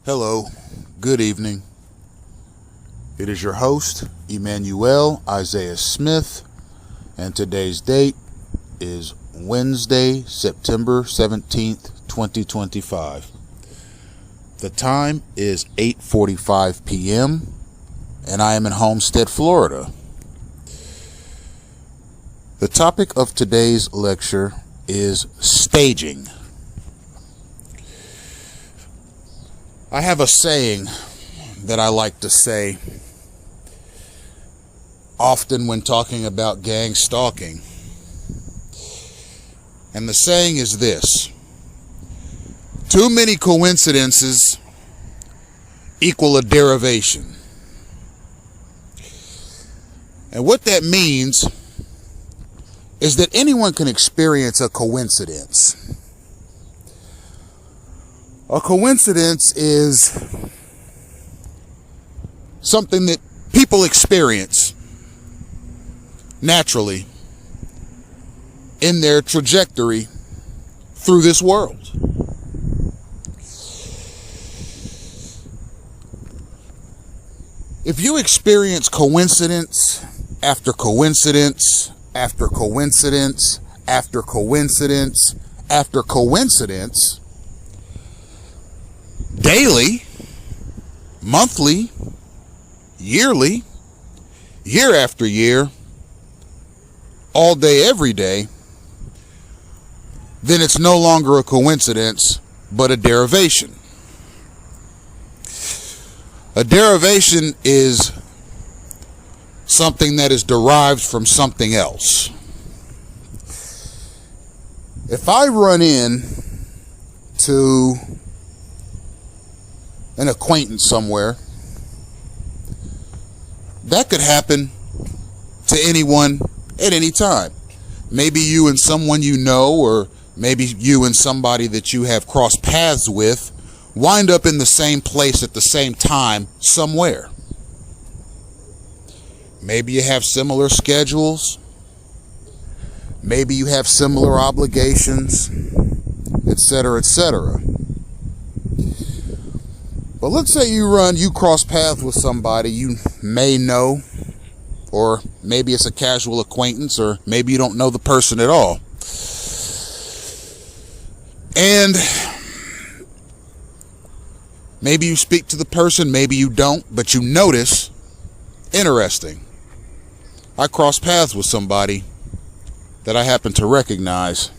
Hello, good evening. It is your host, Emmanuel Isaiah Smith, and today's date is Wednesday, September 17th, 2025. The time is 8:45 p.m., and I am in Homestead, Florida. The topic of today's lecture is staging. I have a saying that I like to say often when talking about gang stalking. And the saying is this: too many coincidences equal a derivation. And what that means is that anyone can experience a coincidence. A coincidence is something that people experience naturally in their trajectory through this world. If you experience coincidence after coincidence after coincidence after coincidence after coincidence, daily, monthly, yearly, year after year, all day, every day, then it's no longer a coincidence, but a derivation. A derivation is something that is derived from something else. If I run in to an acquaintance somewhere, that could happen to anyone at any time. Maybe you and someone you know, or maybe you and somebody that you have crossed paths with wind up in the same place at the same time somewhere. Maybe you have similar schedules. Maybe you have similar obligations, etc., etc. But let's say you cross paths with somebody you may know, or maybe it's a casual acquaintance, or maybe you don't know the person at all. And maybe you speak to the person, maybe you don't, but you notice, interesting, I cross paths with somebody that I happen to recognize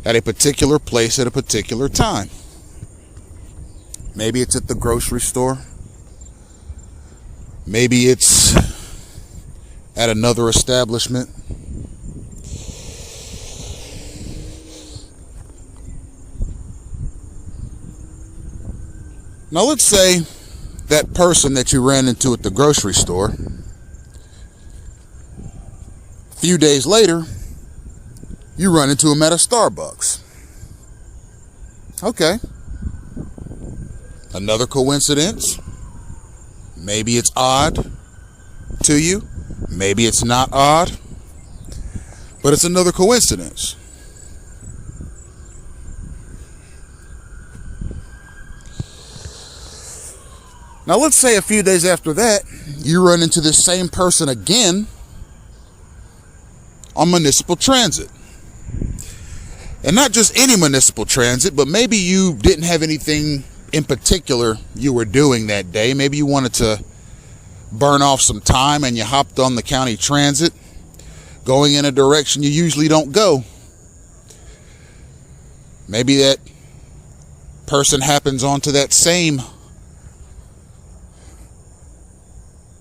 at a particular place at a particular time. Maybe it's at the grocery store. Maybe it's at another establishment. Now let's say that person that you ran into at the grocery store, a few days later, you run into him at a Starbucks. Okay. Another coincidence. Maybe it's odd to you. Maybe it's not odd. But it's another coincidence. Now let's say a few days after that, you run into this same person again on municipal transit. And not just any municipal transit, but maybe you didn't have anything in particular you were doing that day. Maybe you wanted to burn off some time and you hopped on the county transit going in a direction you usually don't go. Maybe that person happens onto that same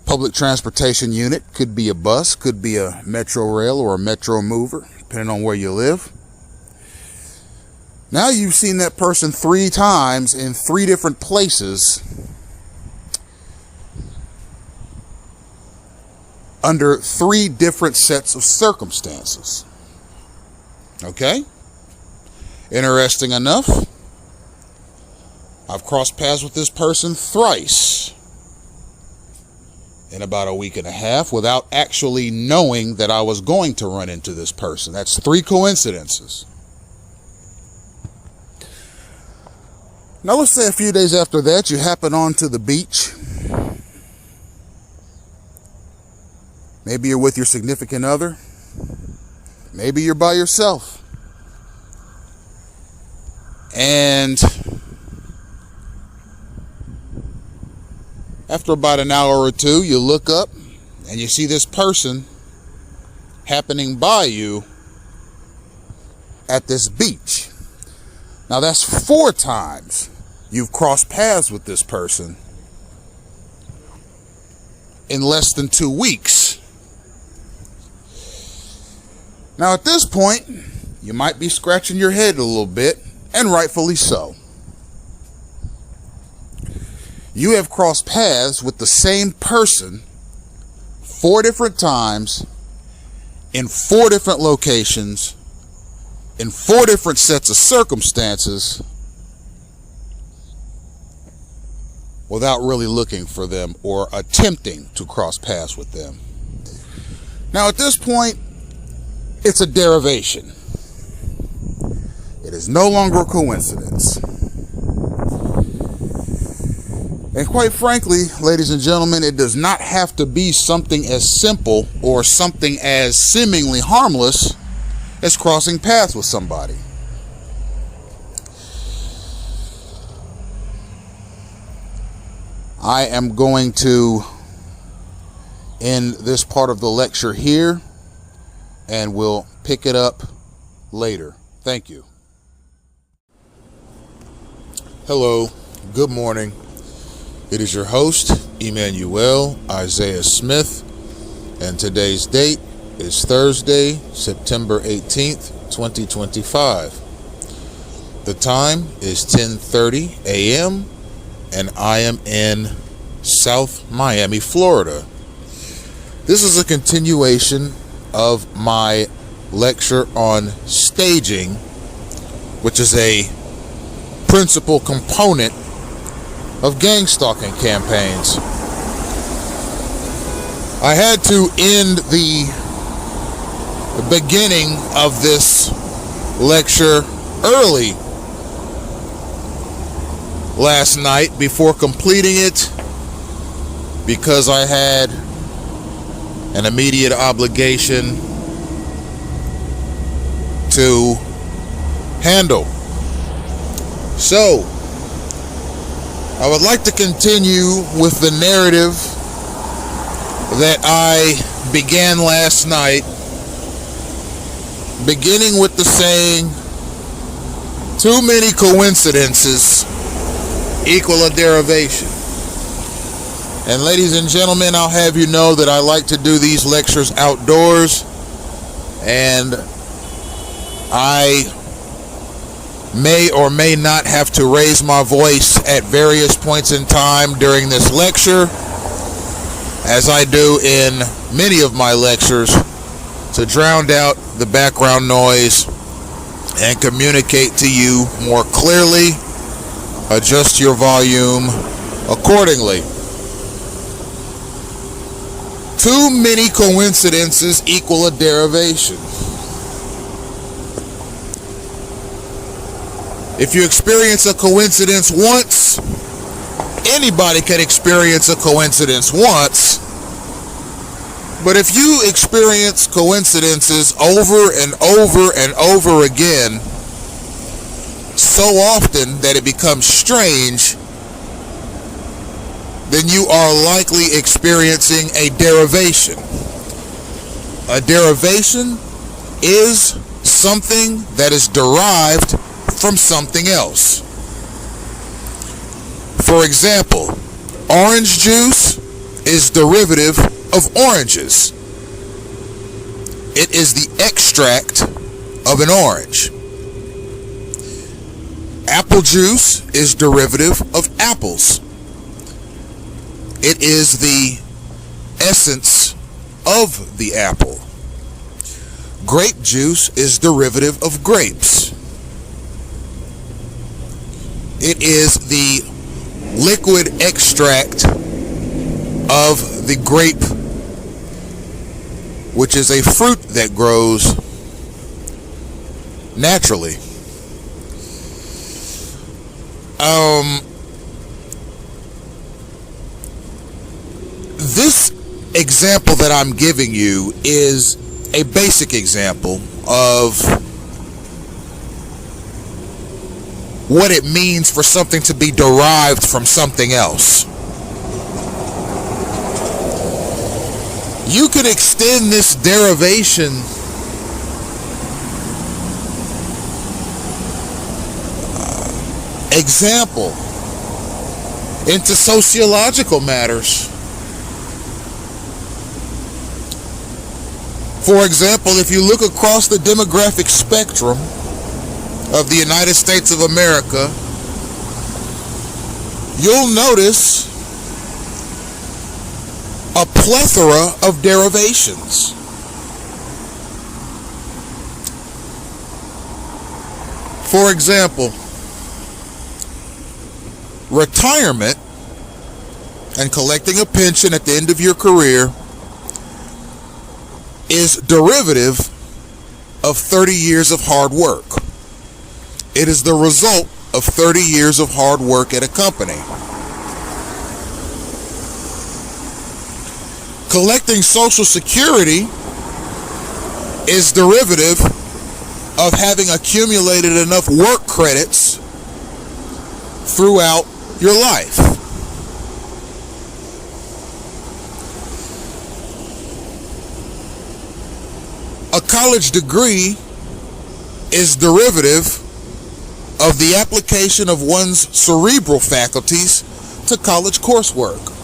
public transportation unit. Could be a bus, could be a metro rail or a metro mover, depending on where you live. Now you've seen that person 3 times in 3 different places under 3 different sets of circumstances. Okay? Interesting enough, I've crossed paths with this person thrice in about a week and a half without actually knowing that I was going to run into this person. That's 3 coincidences. Now let's say a few days after that, you happen onto the beach. Maybe you're with your significant other. Maybe you're by yourself. And after about an hour or two, you look up and you see this person happening by you at this beach. Now that's 4 times you've crossed paths with this person in less than 2 weeks. Now at this point, you might be scratching your head a little bit, and rightfully so. You have crossed paths with the same person 4 different times, in 4 different locations, in 4 different sets of circumstances, without really looking for them or attempting to cross paths with them. Now at this point, it's a derivation. It is no longer a coincidence. And quite frankly, ladies and gentlemen, it does not have to be something as simple or something as seemingly harmless as crossing paths with somebody. I am going to end this part of the lecture here, and we'll pick it up later. Thank you. Hello, good morning. It is your host, Emmanuel Isaiah Smith, and today's date is Thursday, September 18th, 2025. The time is 10:30 a.m., and I am in South Miami, Florida. This is a continuation of my lecture on staging, which is a principal component of gang-stalking campaigns. I had to end the beginning of this lecture early last night before completing it, because I had an immediate obligation to handle. So, I would like to continue with the narrative that I began last night, beginning with the saying, too many coincidences equal a derivation. And ladies and gentlemen, I'll have you know that I like to do these lectures outdoors, and I may or may not have to raise my voice at various points in time during this lecture, as I do in many of my lectures, to drown out the background noise and communicate to you more clearly. Adjust your volume accordingly. Too many coincidences equal a derivation. If you experience a coincidence once, anybody can experience a coincidence once. But if you experience coincidences over and over and over again, so often that it becomes strange, then you are likely experiencing a derivation. A derivation is something that is derived from something else. For example, orange juice is derivative of oranges. It is the extract of an orange. Apple juice is derivative of apples. It is the essence of the apple. Grape juice is derivative of grapes. It is the liquid extract of the grape, which is a fruit that grows naturally. This example that I'm giving you is a basic example of what it means for something to be derived from something else. You could extend this derivation example into sociological matters. For example, if you look across the demographic spectrum of the United States of America, you'll notice a plethora of derivations. For example, retirement and collecting a pension at the end of your career is derivative of 30 years of hard work. It is the result of 30 years of hard work at a company. Collecting Social Security is derivative of having accumulated enough work credits throughout your life. A college degree is derivative of the application of one's cerebral faculties to college coursework.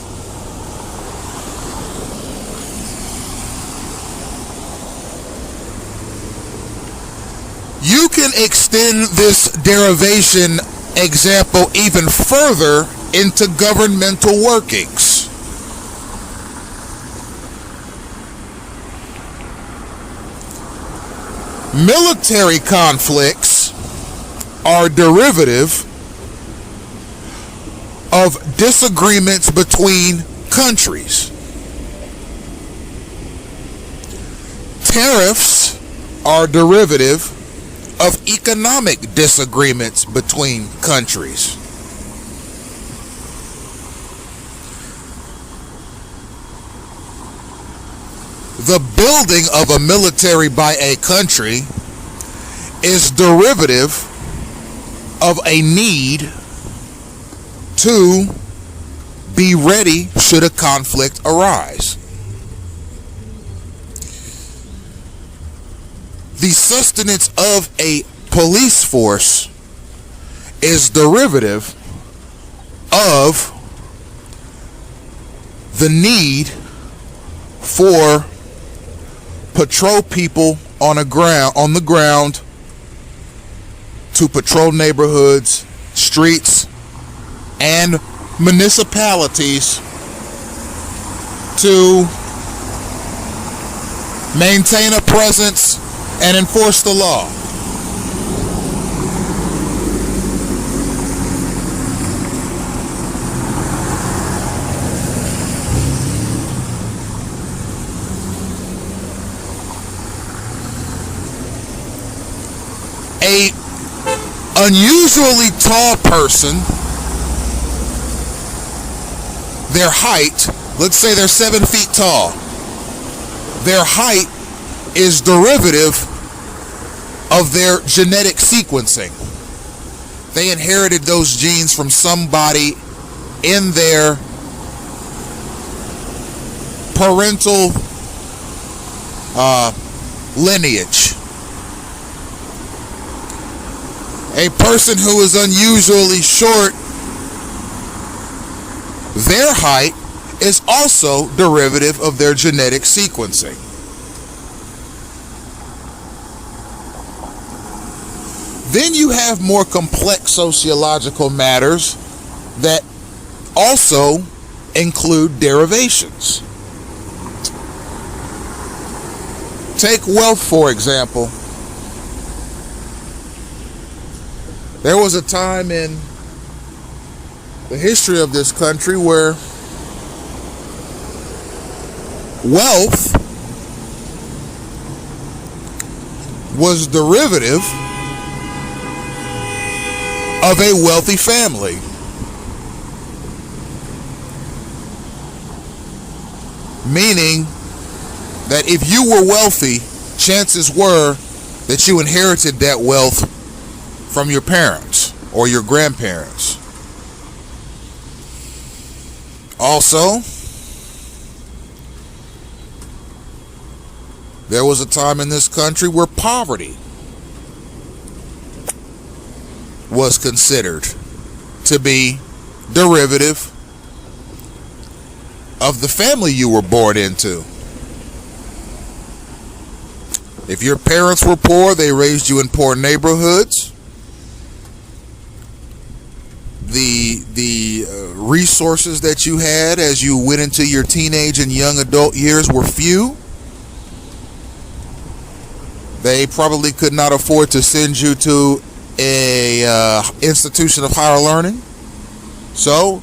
You can extend this derivation example even further into governmental workings. Military conflicts are derivative of disagreements between countries. Tariffs are derivative of economic disagreements between countries. The building of a military by a country is derivative of a need to be ready should a conflict arise. The sustenance of a police force is derivative of the need for patrol people on the ground to patrol neighborhoods, streets, and municipalities to maintain a presence and enforce the law. A unusually tall person, their height, let's say they're 7 feet tall, their height is derivative of their genetic sequencing. They inherited those genes from somebody in their parental lineage. A person who is unusually short, their height is also derivative of their genetic sequencing. Then you have more complex sociological matters that also include derivations. Take wealth, for example. There was a time in the history of this country where wealth was derivative of a wealthy family. Meaning that if you were wealthy, chances were that you inherited that wealth from your parents or your grandparents. Also, there was a time in this country where poverty was considered to be derivative of the family you were born into. If your parents were poor, they raised you in poor neighborhoods. The resources that you had as you went into your teenage and young adult years were few. They probably could not afford to send you to a institution of higher learning. So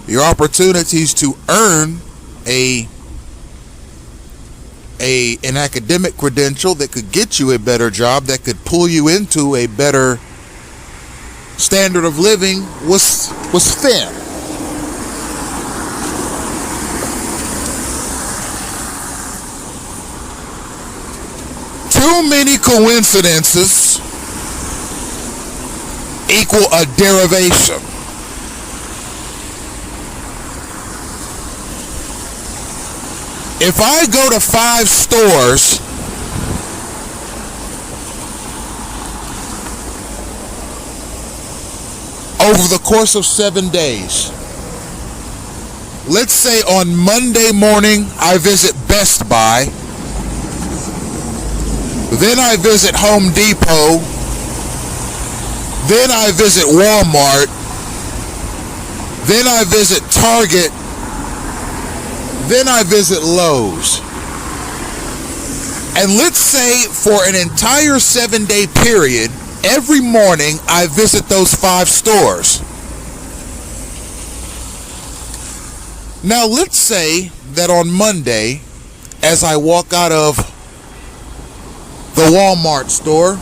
your opportunities to earn an academic credential that could get you a better job, that could pull you into a better standard of living was thin. Too many coincidences equal a derivation. If I go to 5 stores over the course of 7 days, let's say on Monday morning I visit Best Buy, then I visit Home Depot, then I visit Walmart, then I visit Target, then I visit Lowe's. And let's say for an entire 7-day period, every morning I visit those 5 stores. Now let's say that on Monday, as I walk out of the Walmart store,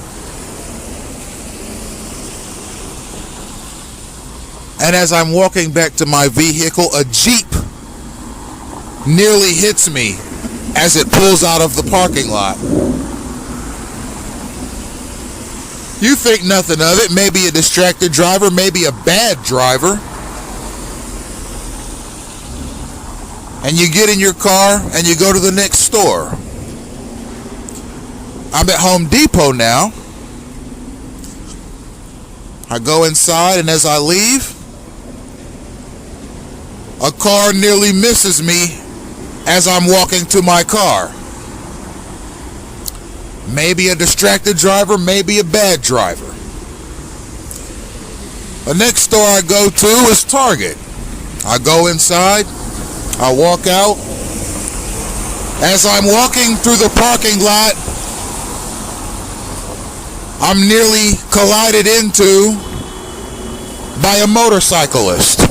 and as I'm walking back to my vehicle, a Jeep nearly hits me as it pulls out of the parking lot. You think nothing of it. Maybe a distracted driver, maybe a bad driver. And you get in your car and you go to the next store. I'm at Home Depot now. I go inside, and as I leave, a car nearly misses me as I'm walking to my car. Maybe a distracted driver, maybe a bad driver. The next store I go to is Target. I go inside, I walk out. As I'm walking through the parking lot, I'm nearly collided into by a motorcyclist.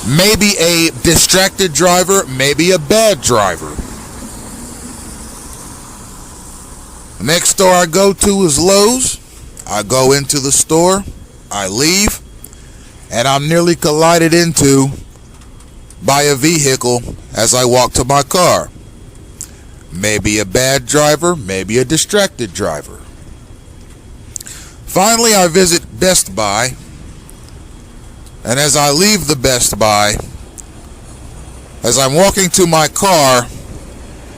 Maybe a distracted driver, maybe a bad driver. The next store I go to is Lowe's. I go into the store, I leave, and I'm nearly collided into by a vehicle as I walk to my car. Maybe a bad driver, maybe a distracted driver. Finally, I visit Best Buy. And as I leave the Best Buy, as I'm walking to my car,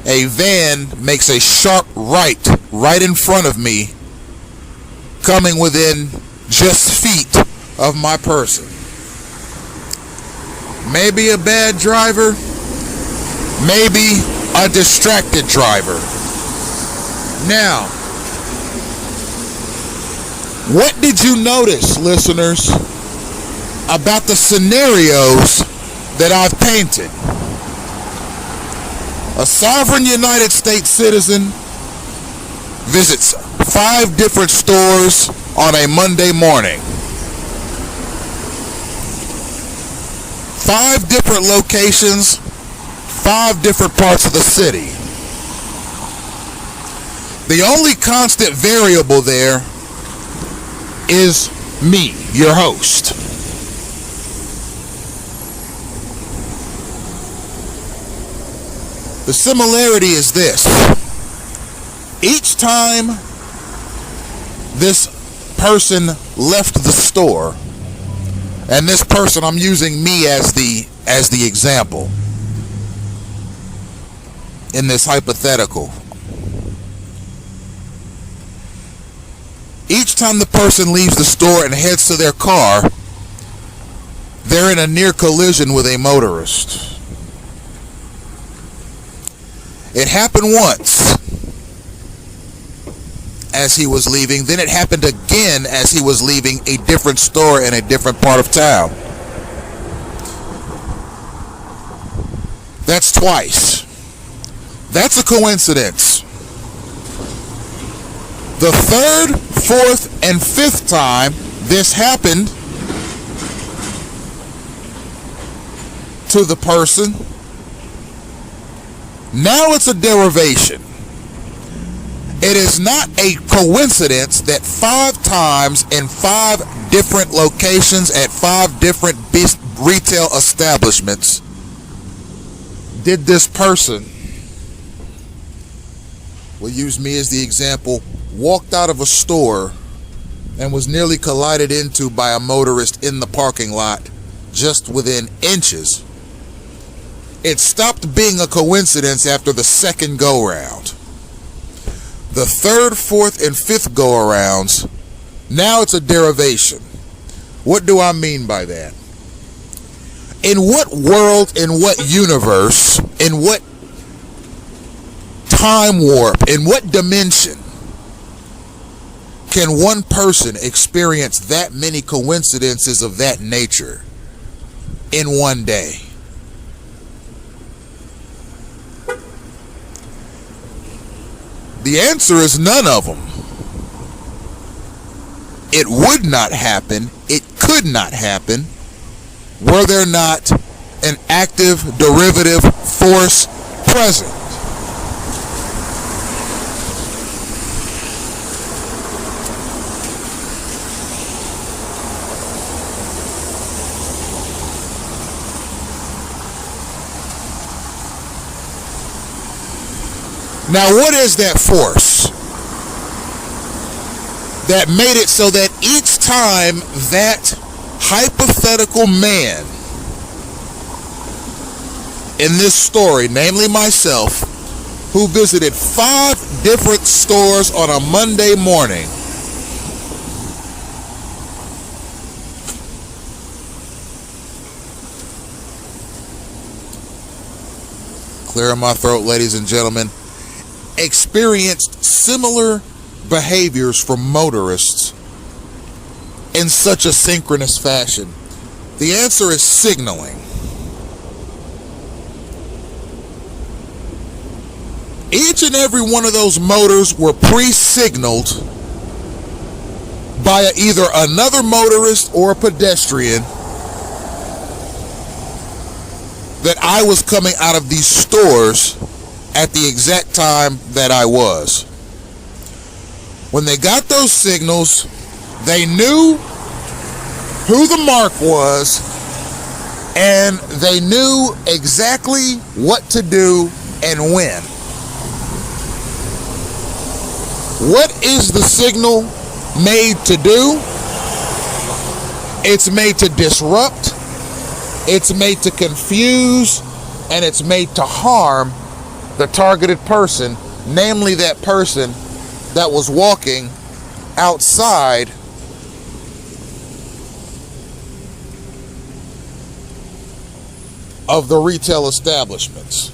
a van makes a sharp right in front of me, coming within just feet of my person. Maybe a bad driver, maybe a distracted driver. Now, what did you notice, listeners, about the scenarios that I've painted? A sovereign United States citizen visits 5 different stores on a Monday morning. 5 different locations, 5 different parts of the city. The only constant variable there is me, your host. The similarity is this. Each time this person left the store, and this person, I'm using me as the example in this hypothetical. Each time the person leaves the store and heads to their car, they're in a near collision with a motorist. It happened once as he was leaving, then it happened again as he was leaving a different store in a different part of town. That's twice. That's a coincidence. The third, fourth, and fifth time this happened to the person, now it's a derivation. It is not a coincidence that 5 times in 5 different locations at 5 different retail establishments did this person, we'll use me as the example, walked out of a store and was nearly collided into by a motorist in the parking lot just within inches. It stopped being a coincidence after the second go-round. The third, fourth, and fifth go-arounds, now it's a derivation. What do I mean by that? In what world, in what universe, in what time warp, in what dimension can one person experience that many coincidences of that nature in one day? The answer is none of them. It would not happen, it could not happen, were there not an active derivative force present. Now, what is that force that made it so that each time that hypothetical man in this story, namely myself, who visited 5 different stores on a Monday morning, clearing my throat, ladies and gentlemen, experienced similar behaviors from motorists in such a synchronous fashion? The answer is signaling. Each and every one of those motors were pre-signaled by either another motorist or a pedestrian that I was coming out of these stores at the exact time that I was. When they got those signals, they knew who the mark was, and they knew exactly what to do and when. What is the signal made to do? It's made to disrupt, it's made to confuse, and it's made to harm the targeted person, namely that person that was walking outside of the retail establishments.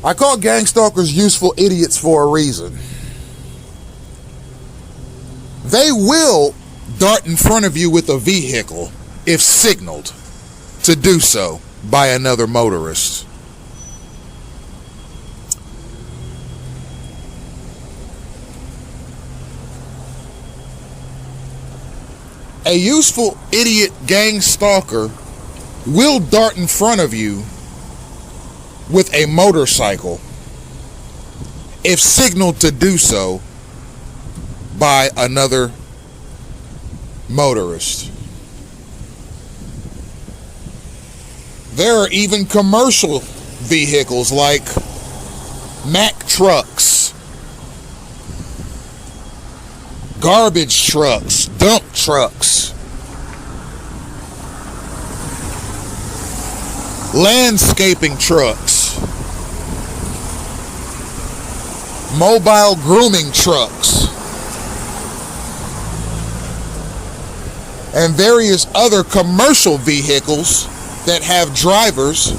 I call gang stalkers useful idiots for a reason. They will dart in front of you with a vehicle if signaled to do so by another motorist. A useful idiot gang stalker will dart in front of you with a motorcycle if signaled to do so by another motorists. There are even commercial vehicles like Mack trucks, garbage trucks, dump trucks, landscaping trucks, mobile grooming trucks, and various other commercial vehicles that have drivers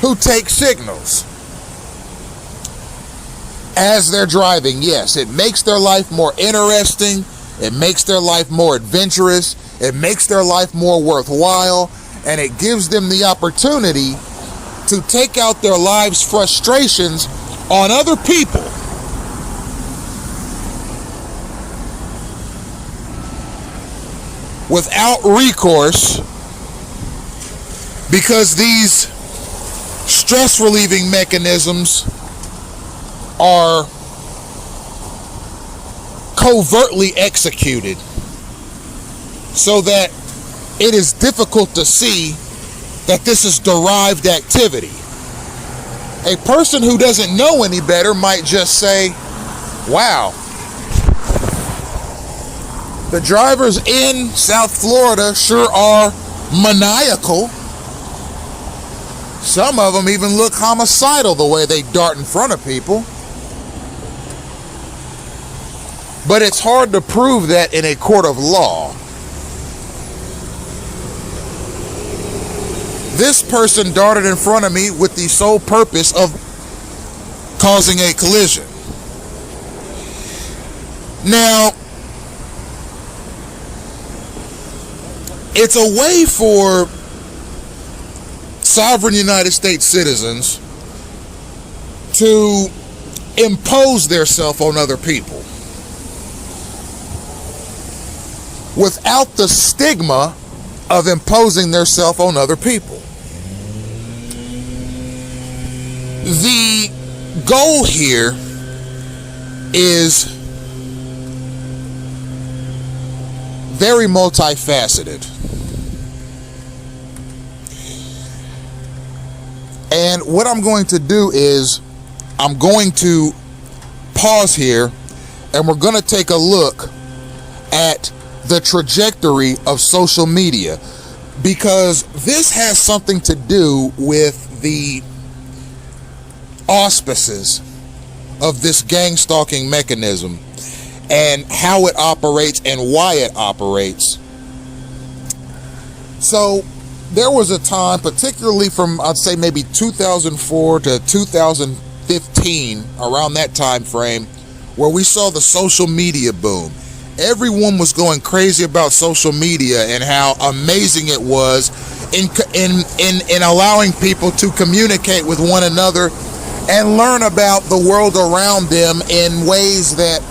who take signals as they're driving. Yes, it makes their life more interesting. It makes their life more adventurous. It makes their life more worthwhile. And it gives them the opportunity to take out their lives' frustrations on other people. Without recourse, because these stress relieving mechanisms are covertly executed so that it is difficult to see that this is derived activity. A person who doesn't know any better might just say, wow, the drivers in South Florida sure are maniacal. Some of them even look homicidal the way they dart in front of people. But it's hard to prove that in a court of law. This person darted in front of me with the sole purpose of causing a collision. Now, it's a way for sovereign United States citizens to impose themselves on other people without the stigma of imposing themselves on other people. The goal here is very multifaceted. And what I'm going to do is I'm going to pause here and we're going to take a look at the trajectory of social media, because this has something to do with the auspices of this gang-stalking mechanism and how it operates and why it operates. So there was a time, particularly from, I'd say maybe 2004 to 2015, around that time frame, where we saw the social media boom. Everyone was going crazy about social media and how amazing it was in allowing people to communicate with one another and learn about the world around them in ways that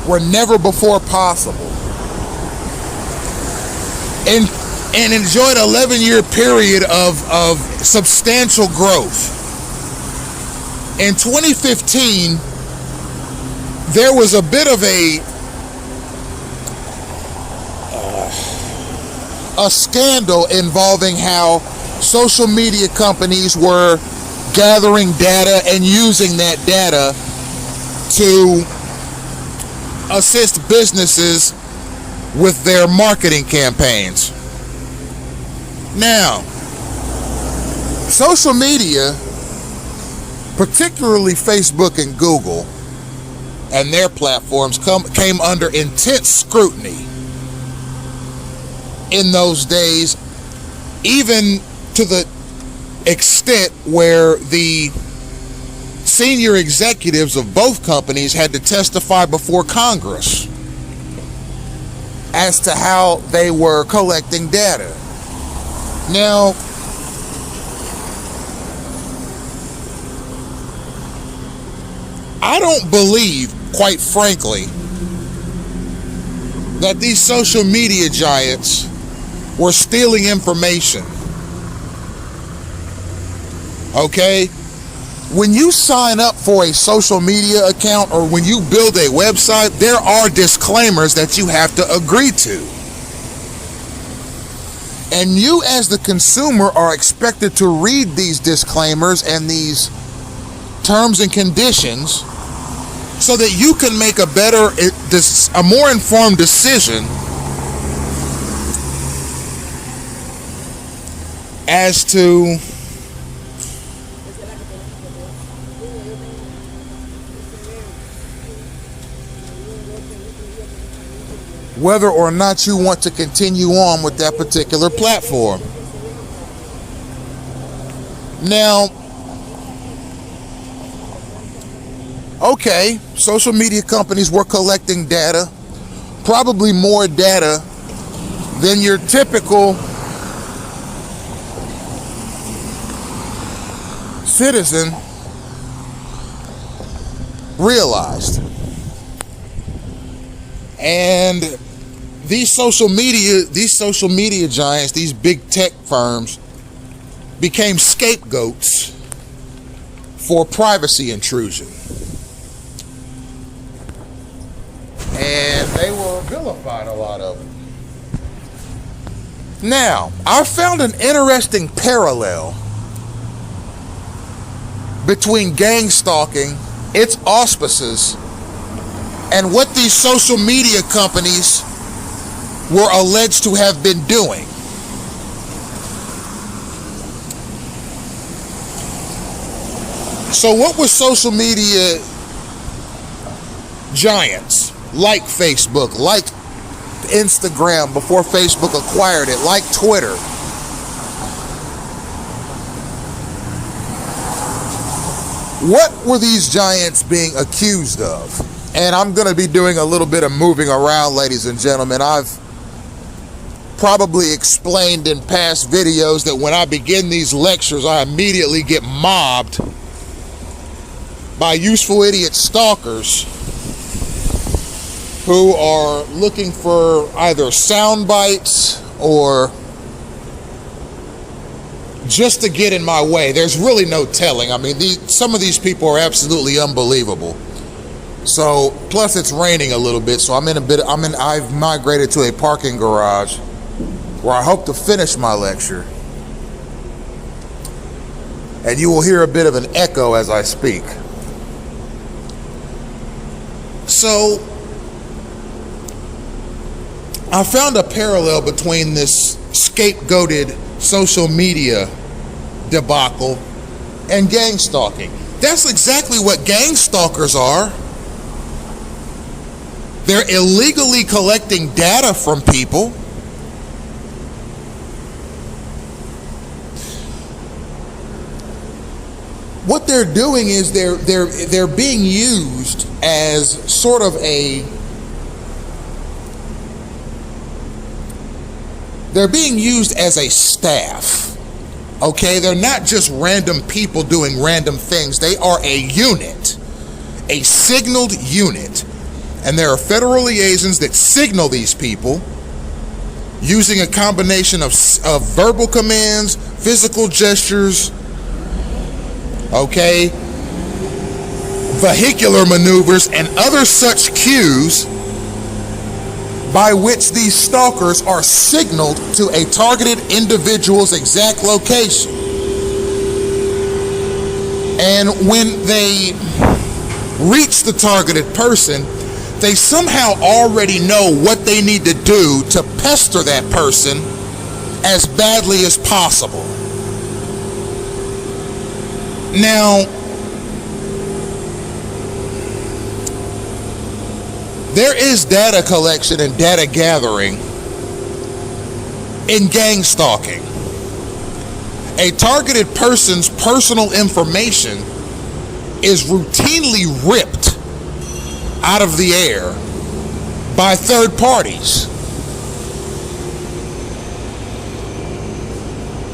were never before possible. And enjoyed an 11-year period of substantial growth. In 2015, there was a bit of a scandal involving how social media companies were gathering data and using that data to assist businesses with their marketing campaigns. Now, social media, particularly Facebook and Google and their platforms, came under intense scrutiny in those days, even to the extent where the senior executives of both companies had to testify before Congress as to how they were collecting data. Now, I don't believe, quite frankly, that these social media giants were stealing information. Okay? When you sign up for a social media account or when you build a website, there are disclaimers that you have to agree to. And you as the consumer are expected to read these disclaimers and these terms and conditions so that you can make a more informed decision as to whether or not you want to continue on with that particular platform. Now, okay, social media companies were collecting data, probably more data than your typical citizen realized. And these social media giants, these big tech firms, became scapegoats for privacy intrusion. And they were vilified, a lot of them. Now, I found an interesting parallel between gang stalking, its auspices, and what these social media companies were alleged to have been doing. So what were social media giants like Facebook, like Instagram before Facebook acquired it, like Twitter? What were these giants being accused of? And I'm going to be doing a little bit of moving around, ladies and gentlemen. I've probably explained in past videos that when I begin these lectures, I immediately get mobbed by useful idiot stalkers who are looking for either sound bites or just to get in my way. There's really no telling. I mean, some of these people are absolutely unbelievable. So, plus it's raining a little bit, so I've migrated to a parking garage where I hope to finish my lecture. And you will hear a bit of an echo as I speak. So, I found a parallel between this scapegoated social media debacle and gang stalking. That's exactly what gang stalkers are. They're illegally collecting data from people. What they're doing is they're being used as sort of they're being used as a staff. Okay, they're not just random people doing random things. They are a unit, a signaled unit. And there are federal liaisons that signal these people using a combination of verbal commands, physical gestures, okay, vehicular maneuvers, and other such cues by which these stalkers are signaled to a targeted individual's exact location. And when they reach the targeted person, they somehow already know what they need to do to pester that person as badly as possible. Now, there is data collection and data gathering in gang stalking. A targeted person's personal information is routinely ripped out of the air by third parties,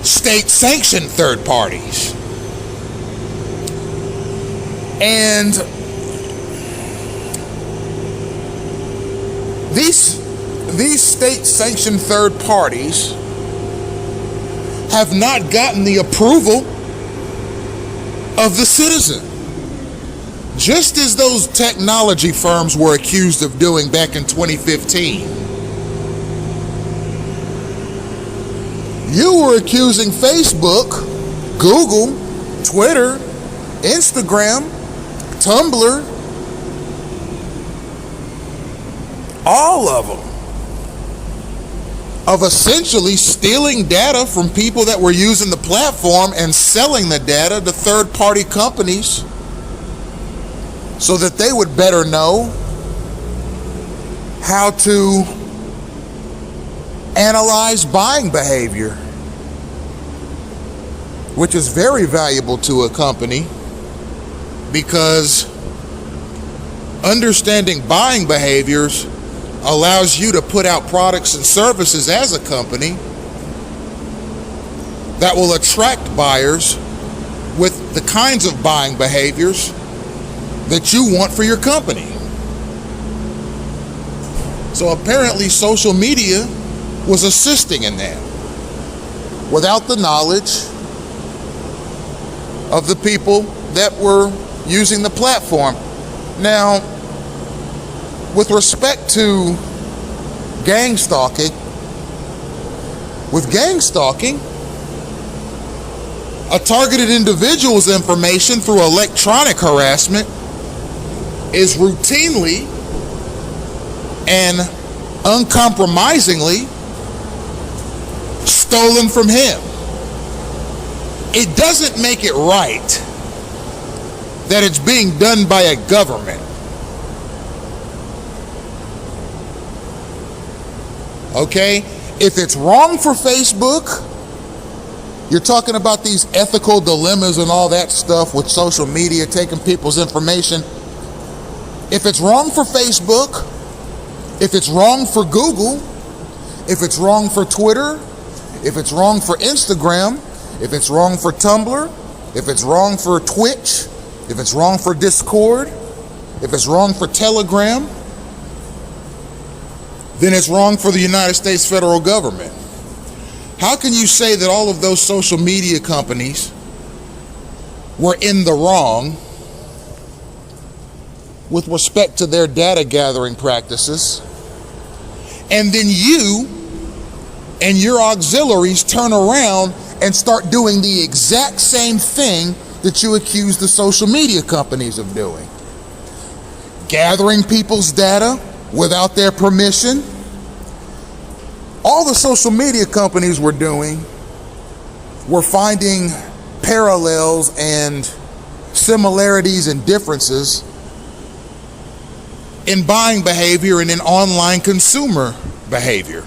state-sanctioned third parties. And these state-sanctioned third parties have not gotten the approval of the citizen, just as those technology firms were accused of doing back in 2015. You were accusing Facebook, Google, Twitter, Instagram, Tumblr, all of them, of essentially stealing data from people that were using the platform and selling the data to third-party companies so that they would better know how to analyze buying behavior, which is very valuable to a company, because understanding buying behaviors allows you to put out products and services as a company that will attract buyers with the kinds of buying behaviors that you want for your company. So apparently social media was assisting in that without the knowledge of the people that were using the platform. Now, with respect to gang stalking, with gang stalking, a targeted individual's information through electronic harassment is routinely and uncompromisingly stolen from him. It doesn't make it right that it's being done by a government. Okay? If it's wrong for Facebook, you're talking about these ethical dilemmas and all that stuff with social media taking people's information. If it's wrong for Facebook, if it's wrong for Google, if it's wrong for Twitter, if it's wrong for Instagram, if it's wrong for Tumblr, if it's wrong for Twitch, if it's wrong for Discord, if it's wrong for Telegram, then it's wrong for the United States federal government. How can you say that all of those social media companies were in the wrong with respect to their data gathering practices, and then you and your auxiliaries turn around and start doing the exact same thing that you accuse the social media companies of doing? Gathering people's data without their permission. All the social media companies were doing were finding parallels and similarities and differences in buying behavior and in online consumer behavior.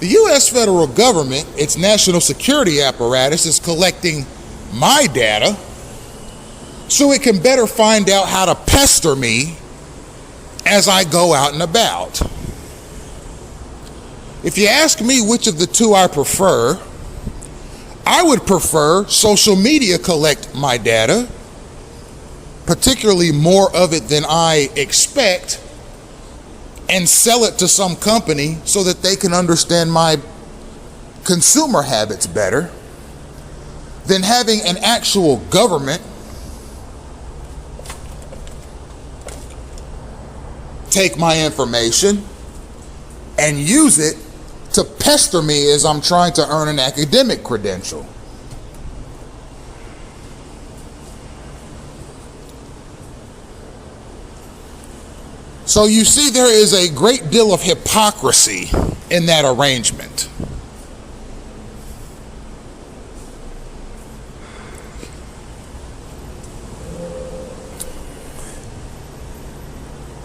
The U.S. federal government, its national security apparatus, is collecting my data so it can better find out how to pester me as I go out and about. If you ask me which of the two I prefer, I would prefer social media collect my data, particularly more of it than I expect, and sell it to some company so that they can understand my consumer habits better, than having an actual government take my information and use it to pester me as I'm trying to earn an academic credential. So you see, there is a great deal of hypocrisy in that arrangement.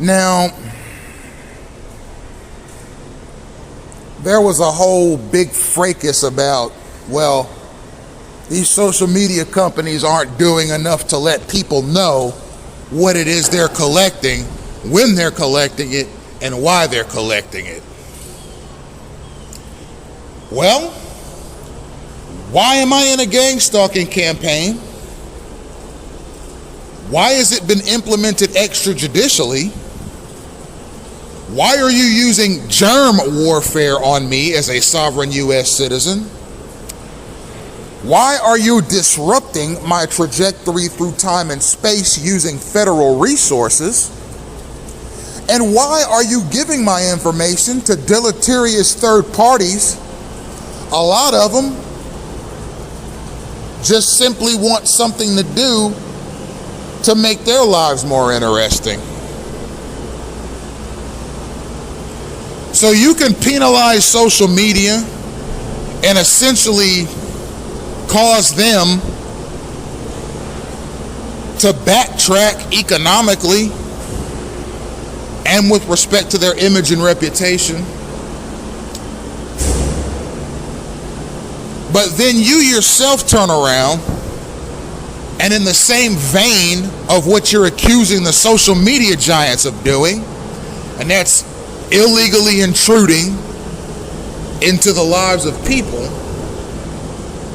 Now, there was a whole big fracas about, well, these social media companies aren't doing enough to let people know what it is they're collecting, when they're collecting it, and why they're collecting it. Well, why am I in a gang stalking campaign? Why has it been implemented extrajudicially? Why are you using germ warfare on me as a sovereign U.S. citizen? Why are you disrupting my trajectory through time and space using federal resources? And why are you giving my information to deleterious third parties? A lot of them just simply want something to do to make their lives more interesting. So you can penalize social media and essentially cause them to backtrack economically and with respect to their image and reputation. But then you yourself turn around and in the same vein of what you're accusing the social media giants of doing, and that's illegally intruding into the lives of people,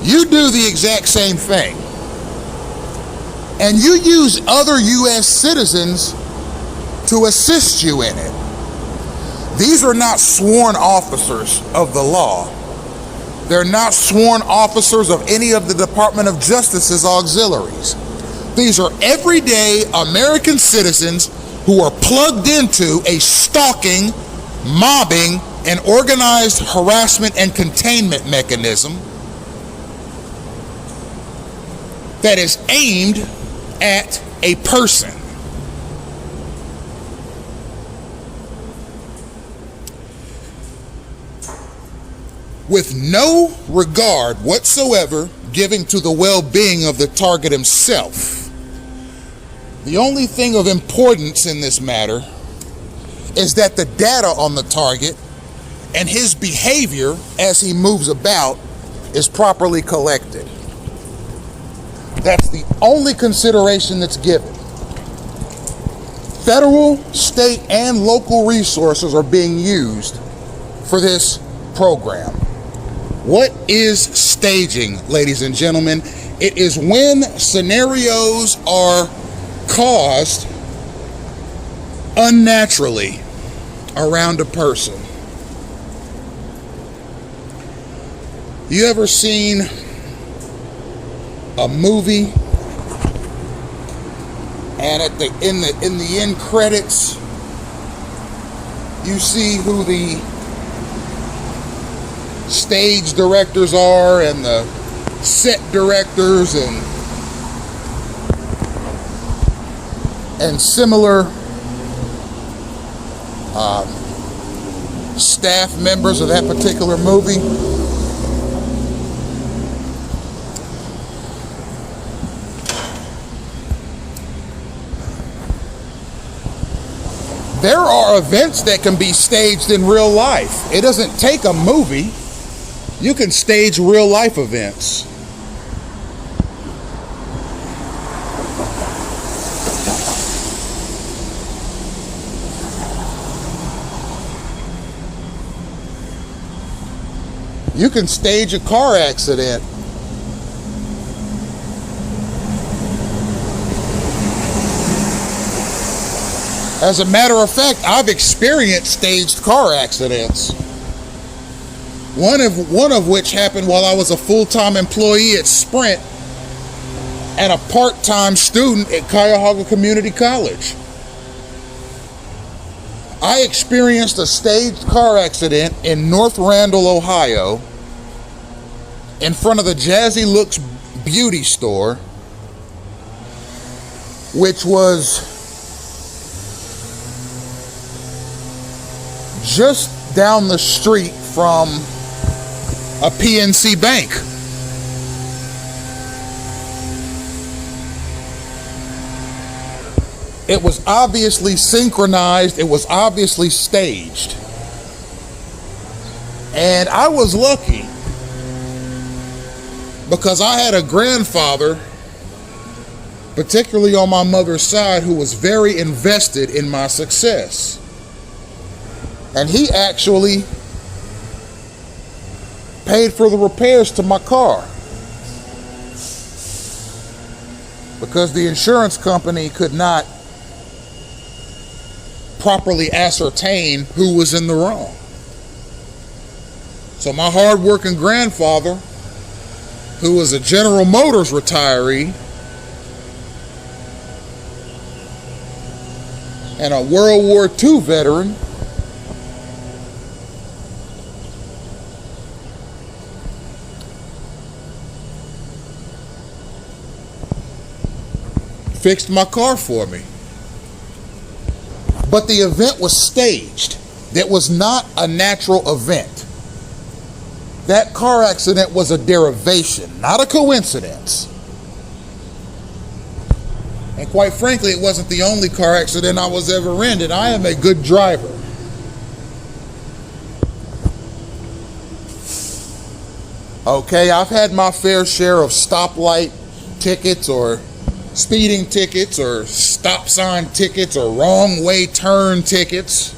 you do the exact same thing. And you use other U.S. citizens to assist you in it. These are not sworn officers of the law. They're not sworn officers of any of the Department of Justice's auxiliaries. These are everyday American citizens who are plugged into a stalking, mobbing, and organized harassment and containment mechanism that is aimed at a person. With no regard whatsoever given to the well-being of the target himself. The only thing of importance in this matter is that the data on the target and his behavior as he moves about is properly collected. That's the only consideration that's given. Federal, state, and local resources are being used for this program. What is staging, ladies and gentlemen? It is when scenarios are caused unnaturally around a person. You ever seen a movie and in the end credits you see who the stage directors are and the set directors and similar staff members of that particular movie? There are events that can be staged in real life. It doesn't take a movie. You can stage real life events. You can stage a car accident. As a matter of fact, I've experienced staged car accidents. One of which happened while I was a full-time employee at Sprint and a part-time student at Cuyahoga Community College. I experienced a staged car accident in North Randall, Ohio, in front of the Jazzy Looks beauty store, which was just down the street from a PNC bank. It was obviously synchronized. It was obviously staged. And I was lucky because I had a grandfather, particularly on my mother's side, who was very invested in my success. And he actually paid for the repairs to my car because the insurance company could not properly ascertain who was in the wrong. So my hard-working grandfather, who was a General Motors retiree, and a World War II veteran. Fixed my car for me. But the event was staged. It was not a natural event. That car accident was a derivation, not a coincidence. And quite frankly, it wasn't the only car accident I was ever in, and I am a good driver. Okay, I've had my fair share of stoplight tickets or speeding tickets or stop sign tickets or wrong way turn tickets.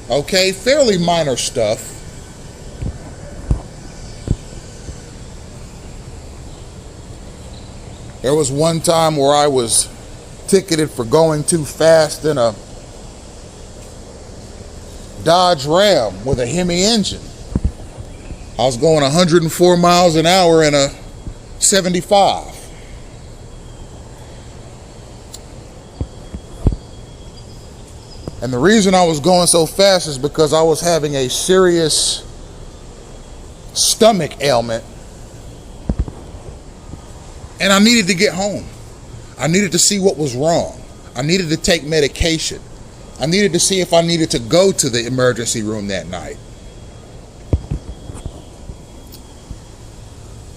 Okay, fairly minor stuff. There was one time where I was ticketed for going too fast in a Dodge Ram with a Hemi engine. I was going 104 miles an hour in a 75. And the reason I was going so fast is because I was having a serious stomach ailment. And I needed to get home. I needed to see what was wrong. I needed to take medication. I needed to see if I needed to go to the emergency room that night.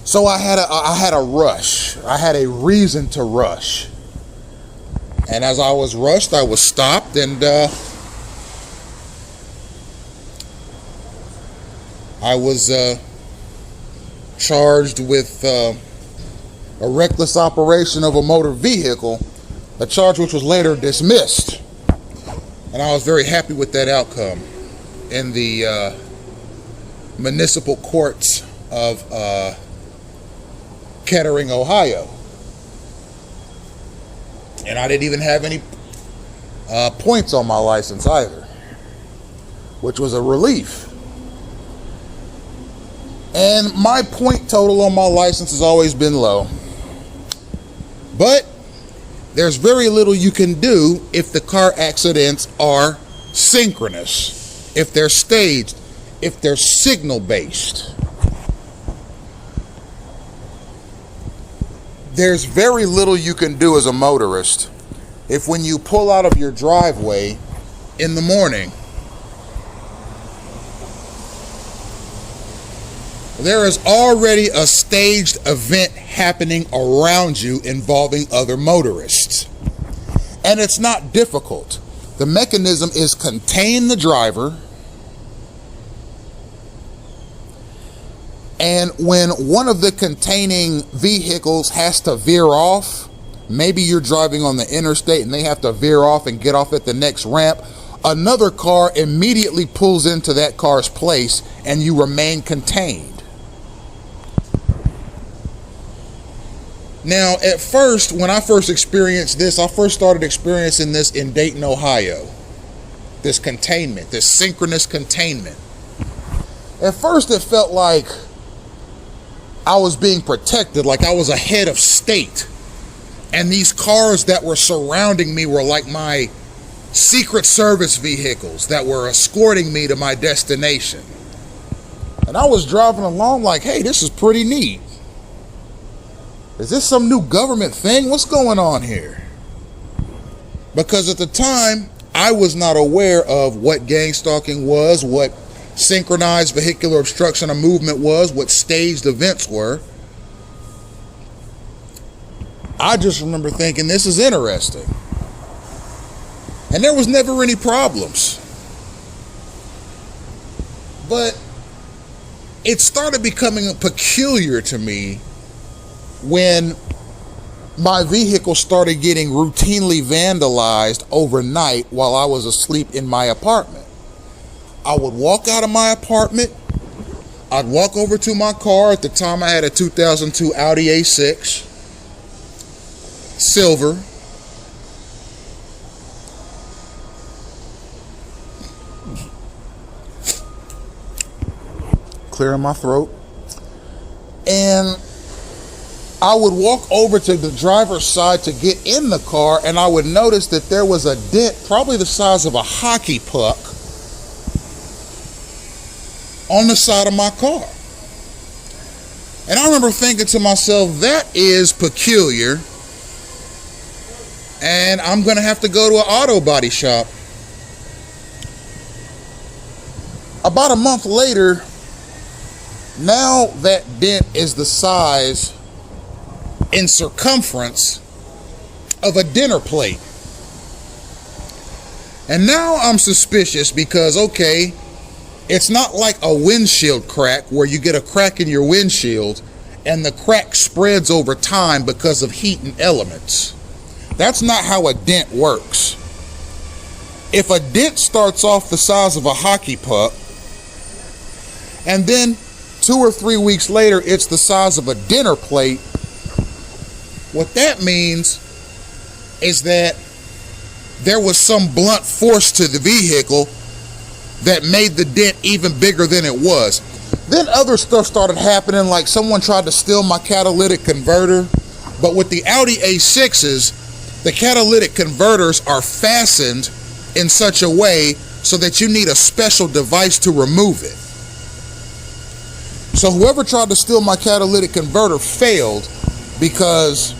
So I had a rush. I had a reason to rush. And as I was rushed, I was stopped, and I was charged with a reckless operation of a motor vehicle, a charge which was later dismissed. And I was very happy with that outcome in the municipal courts of Kettering, Ohio. And I didn't even have any points on my license either, which was a relief. And my point total on my license has always been low. But there's very little you can do if the car accidents are synchronous, if they're staged, if they're signal-based. There's very little you can do as a motorist if when you pull out of your driveway in the morning, there is already a staged event happening around you involving other motorists. And it's not difficult. The mechanism is contain the driver, and when one of the containing vehicles has to veer off, maybe you're driving on the interstate and they have to veer off and get off at the next ramp, another car immediately pulls into that car's place and you remain contained. Now, at first, when I first experienced this, I first started experiencing this in Dayton, Ohio. This containment, this synchronous containment. At first, it felt like I was being protected, like I was a head of state. And these cars that were surrounding me were like my Secret Service vehicles that were escorting me to my destination. And I was driving along like, hey, this is pretty neat. Is this some new government thing? What's going on here? Because at the time, I was not aware of what gang stalking was, what synchronized vehicular obstruction of movement was, what staged events were. I just remember thinking, this is interesting. And there was never any problems. But it started becoming peculiar to me when my vehicle started getting routinely vandalized overnight while I was asleep in my apartment. I would walk out of my apartment, I'd walk over to my car. At the time I had a 2002 Audi A6, silver. Clearing my throat. And I would walk over to the driver's side to get in the car, and I would notice that there was a dent, probably the size of a hockey puck, on the side of my car. And I remember thinking to myself, that is peculiar, and I'm going to have to go to an auto body shop. About a month later, now that dent is the size in circumference of a dinner plate. And now I'm suspicious because, okay, it's not like a windshield crack where you get a crack in your windshield and the crack spreads over time because of heat and elements. That's not how a dent works. If a dent starts off the size of a hockey puck, and then 2 or 3 weeks later it's the size of a dinner plate, what that means is that there was some blunt force to the vehicle that made the dent even bigger than it was. Then other stuff started happening, like someone tried to steal my catalytic converter. But with the Audi A6s, the catalytic converters are fastened in such a way so that you need a special device to remove it. So whoever tried to steal my catalytic converter failed, because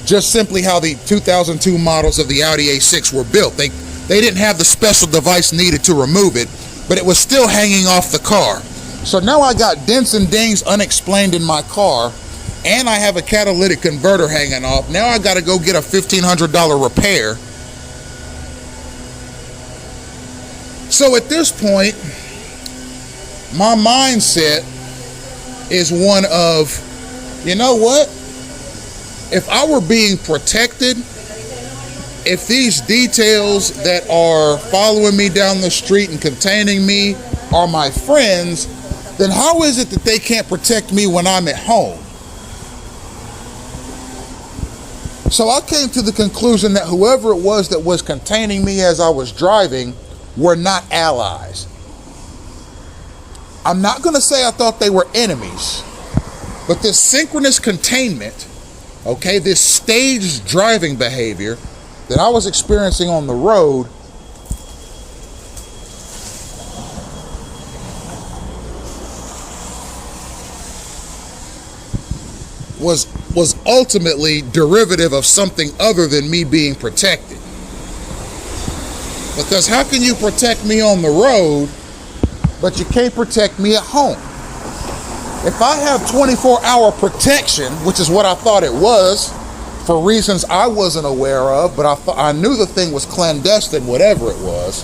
just simply how the 2002 models of the Audi A6 were built. They didn't have the special device needed to remove it, but it was still hanging off the car. So now I got dents and dings unexplained in my car, and I have a catalytic converter hanging off. Now I got to go get a $1,500 repair. So at this point, my mindset is one of, you know what? If I were being protected, if these details that are following me down the street and containing me are my friends, then how is it that they can't protect me when I'm at home? So I came to the conclusion that whoever it was that was containing me as I was driving were not allies. I'm not going to say I thought they were enemies, but this synchronous containment, okay, this staged driving behavior that I was experiencing on the road was ultimately derivative of something other than me being protected. Because how can you protect me on the road, but you can't protect me at home? If I have 24-hour protection, which is what I thought it was, for reasons I wasn't aware of, but I knew the thing was clandestine, whatever it was.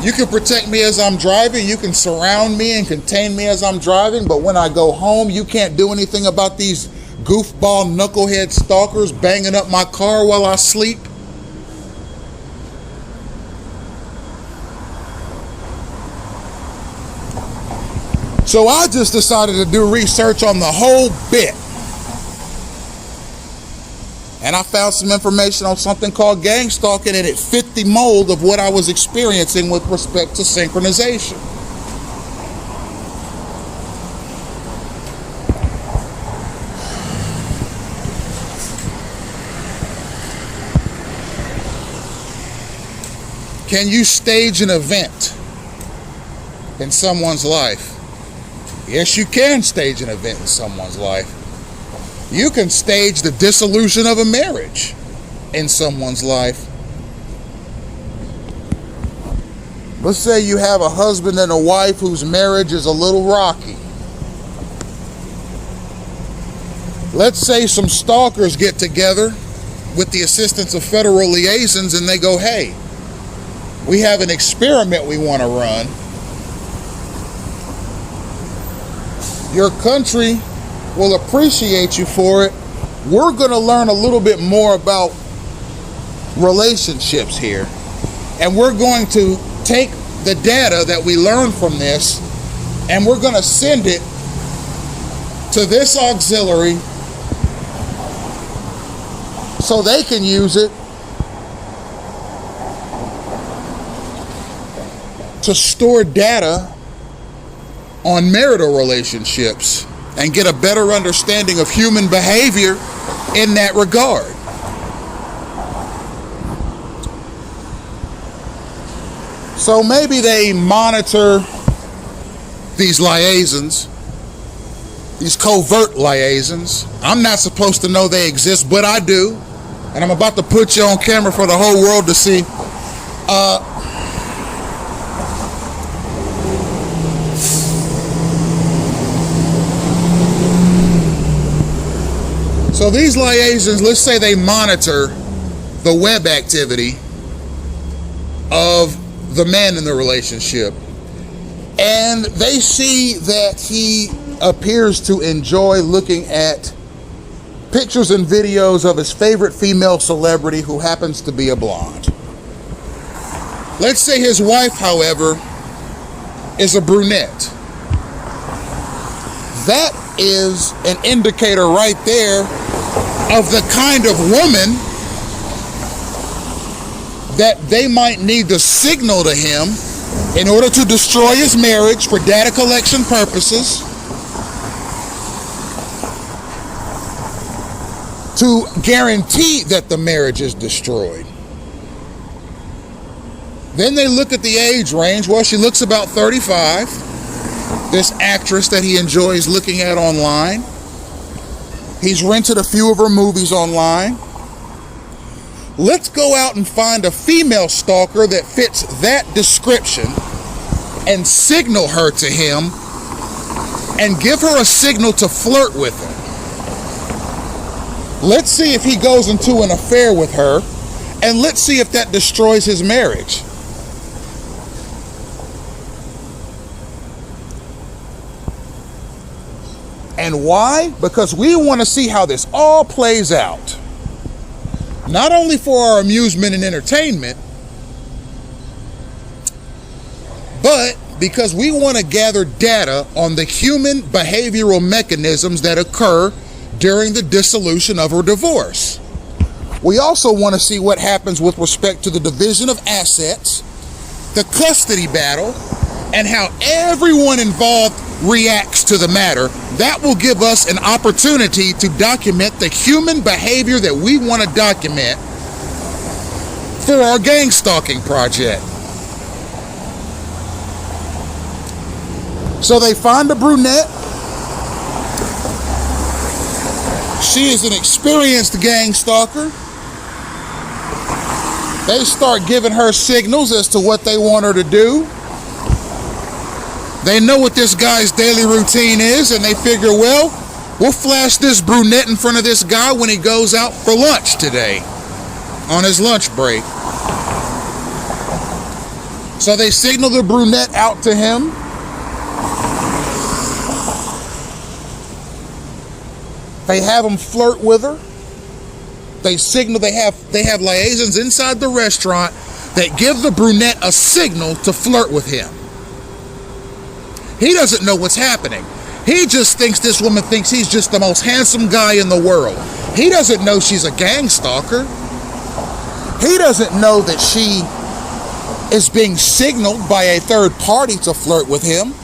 You can protect me as I'm driving, you can surround me and contain me as I'm driving, but when I go home, you can't do anything about these goofball knucklehead stalkers banging up my car while I sleep. So I just decided to do research on the whole bit. And I found some information on something called gang-stalking, and it fit the mold of what I was experiencing with respect to synchronization. Can you stage an event in someone's life? Yes, you can stage an event in someone's life. You can stage the dissolution of a marriage in someone's life. Let's say you have a husband and a wife whose marriage is a little rocky. Let's say some stalkers get together with the assistance of federal liaisons and they go, hey, we have an experiment we want to run. Your country will appreciate you for it. We're going to learn a little bit more about relationships here. And we're going to take the data that we learn from this and we're going to send it to this auxiliary so they can use it to store data on marital relationships and get a better understanding of human behavior in that regard. So maybe they monitor these liaisons, these covert liaisons. I'm not supposed to know they exist, but I do. And I'm about to put you on camera for the whole world to see. So these liaisons, let's say they monitor the web activity of the man in the relationship, and they see that he appears to enjoy looking at pictures and videos of his favorite female celebrity who happens to be a blonde. Let's say his wife, however, is a brunette. That is an indicator right there of the kind of woman that they might need to signal to him in order to destroy his marriage for data collection purposes, to guarantee that the marriage is destroyed. Then they look at the age range. Well, she looks about 35. This actress that he enjoys looking at online. He's rented a few of her movies online. Let's go out and find a female stalker that fits that description and signal her to him and give her a signal to flirt with him. Let's see if he goes into an affair with her, and let's see if that destroys his marriage. And why? Because we want to see how this all plays out. Not only for our amusement and entertainment, but because we want to gather data on the human behavioral mechanisms that occur during the dissolution of a divorce. We also want to see what happens with respect to the division of assets, the custody battle, and how everyone involved reacts to the matter. That will give us an opportunity to document the human behavior that we want to document for our gang stalking project. So they find a brunette. She is an experienced gang stalker. They start giving her signals as to what they want her to do. They know what this guy's daily routine is, and they figure, well, we'll flash this brunette in front of this guy when he goes out for lunch today, on his lunch break. So they signal the brunette out to him. They have him flirt with her. They signal, they have liaisons inside the restaurant that give the brunette a signal to flirt with him. He doesn't know what's happening. He just thinks this woman thinks he's just the most handsome guy in the world. He doesn't know she's a gang stalker. He doesn't know that she is being signaled by a third party to flirt with him.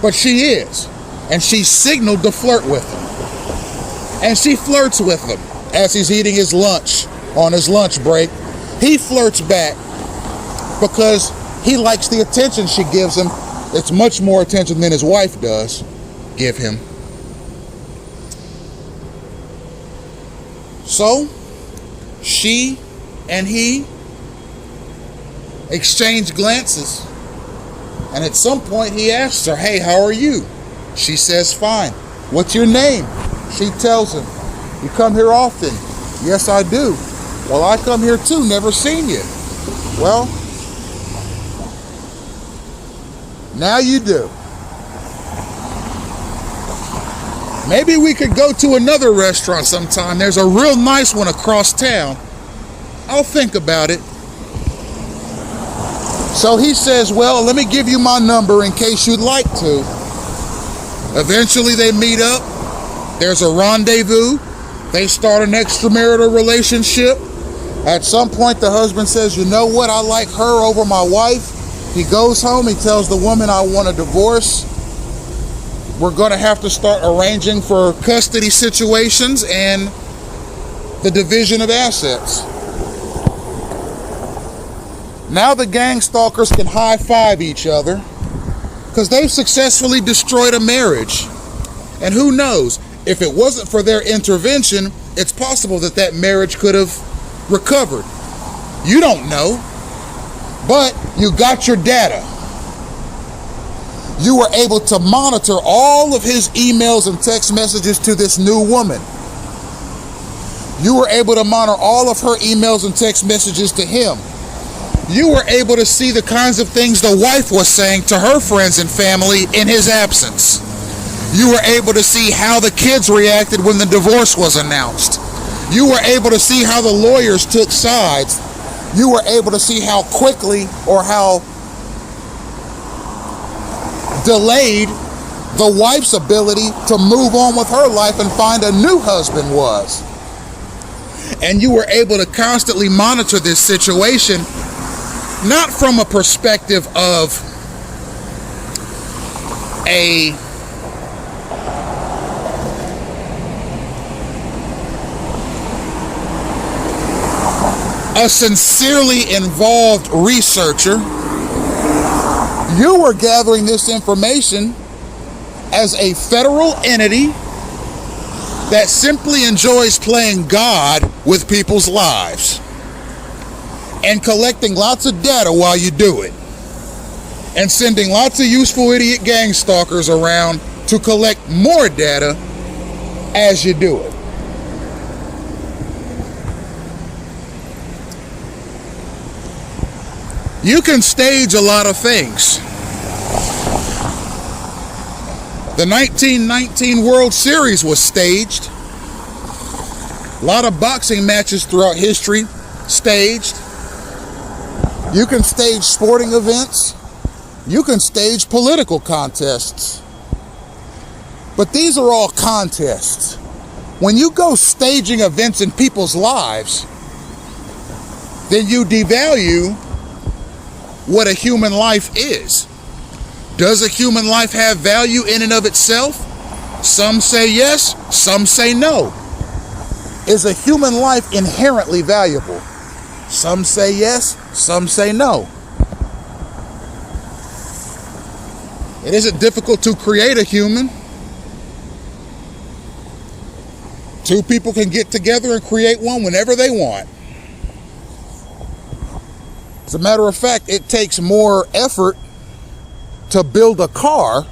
But she is. And she's signaled to flirt with him. And she flirts with him as he's eating his lunch on his lunch break. He flirts back because he likes the attention she gives him. It's much more attention than his wife does give him. So, she and he exchange glances. And at some point he asks her, hey, how are you? She says, fine. What's your name? She tells him, you come here often? Yes, I do. Well, I come here too, never seen you. Well, now you do. Maybe we could go to another restaurant sometime. There's a real nice one across town. I'll think about it. So he says, well, let me give you my number in case you'd like to. Eventually they meet up. There's a rendezvous. They start an extramarital relationship. At some point, the husband says, you know what, I like her over my wife. He goes home, he tells the woman, I want a divorce. We're going to have to start arranging for custody situations and the division of assets. Now the gang stalkers can high-five each other because they've successfully destroyed a marriage. And who knows, if it wasn't for their intervention, it's possible that that marriage could have recovered. You don't know, but you got your data. You were able to monitor all of his emails and text messages to this new woman. You were able to monitor all of her emails and text messages to him. You were able to see the kinds of things the wife was saying to her friends and family in his absence. You were able to see how the kids reacted when the divorce was announced. You were able to see how the lawyers took sides. You were able to see how quickly or how delayed the wife's ability to move on with her life and find a new husband was. And you were able to constantly monitor this situation, not from a perspective of a sincerely involved researcher. You were gathering this information as a federal entity that simply enjoys playing God with people's lives and collecting lots of data while you do it, and sending lots of useful idiot gang stalkers around to collect more data as you do it. You can stage a lot of things. The 1919 World Series was staged. A lot of boxing matches throughout history staged. You can stage sporting events. You can stage political contests. But these are all contests. When you go staging events in people's lives, then you devalue what a human life is. Does a human life have value in and of itself? Some say yes, some say no. Is a human life inherently valuable? Some say yes, some say no. It isn't difficult to create a human. Two people can get together and create one whenever they want. As a matter of fact, it takes more effort to build a car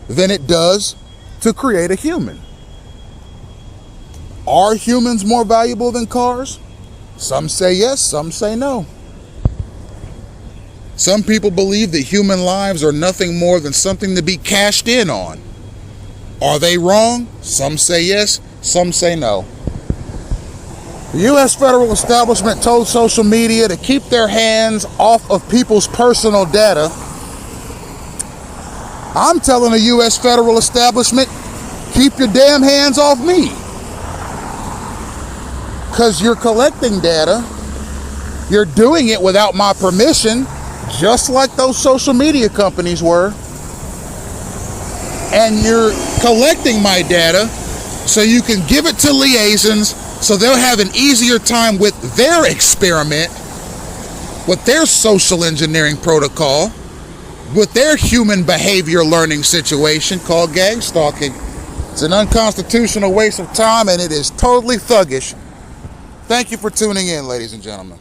than it does to create a human. Are humans more valuable than cars? Some say yes, some say no. Some people believe that human lives are nothing more than something to be cashed in on. Are they wrong? Some say yes, some say no. The U.S. federal establishment told social media to keep their hands off of people's personal data. I'm telling the U.S. federal establishment, keep your damn hands off me. Because you're collecting data. You're doing it without my permission, just like those social media companies were. And you're collecting my data so you can give it to liaisons so they'll have an easier time with their experiment, with their social engineering protocol, with their human behavior learning situation called gang stalking. It's an unconstitutional waste of time, and it is totally thuggish. Thank you for tuning in, ladies and gentlemen.